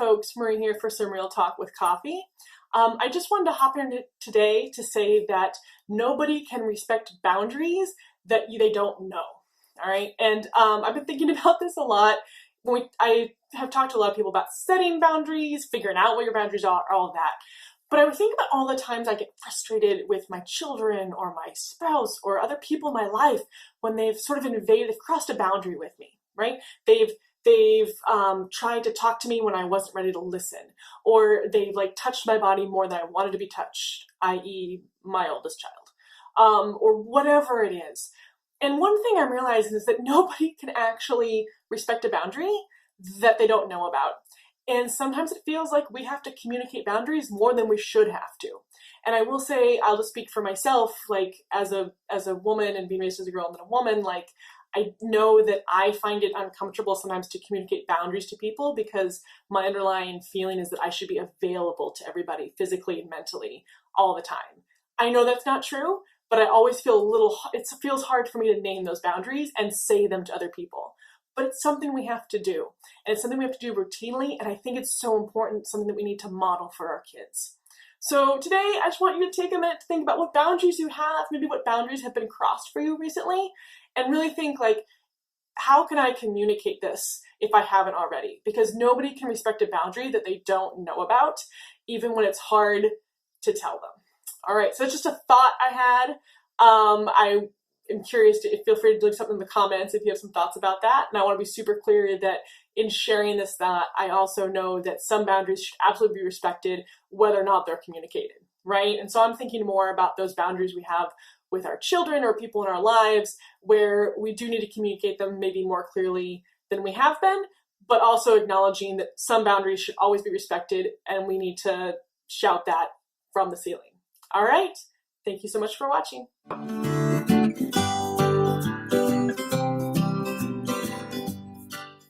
folks, Marie here for some Real Talk with Coffee. I just wanted to hop in today to say that nobody can respect boundaries that they don't know. All right, and I've been thinking about this a lot. I have talked to a lot of people about setting boundaries, figuring out what your boundaries are, all of that. But I would think about all the times I get frustrated with my children or my spouse or other people in my life when they've sort of they've crossed a boundary with me, right? They've tried to talk to me when I wasn't ready to listen, or they've like touched my body more than I wanted to be touched, i.e. my oldest child, or whatever it is. And one thing I'm realizing is that nobody can actually respect a boundary that they don't know about. And sometimes it feels like we have to communicate boundaries more than we should have to. And I will say, I'll just speak for myself, like as a woman and being raised as a girl and then a woman, like I know that I find it uncomfortable sometimes to communicate boundaries to people because my underlying feeling is that I should be available to everybody physically and mentally all the time. I know that's not true, but I always feel it feels hard for me to name those boundaries and say them to other people. But it's something we have to do. And it's something we have to do routinely. And I think it's so important, something that we need to model for our kids. So today, I just want you to take a minute to think about what boundaries you have, maybe what boundaries have been crossed for you recently, and really think like, how can I communicate this if I haven't already? Because nobody can respect a boundary that they don't know about, even when it's hard to tell them. All right, so that's just a thought I had. I am curious to feel free to leave something in the comments if you have some thoughts about that. And I want to be super clear that in sharing this thought, I also know that some boundaries should absolutely be respected whether or not they're communicated, right? And so I'm thinking more about those boundaries we have with our children or people in our lives where we do need to communicate them maybe more clearly than we have been, but also acknowledging that some boundaries should always be respected and we need to shout that from the ceiling. All right. Thank you so much for watching.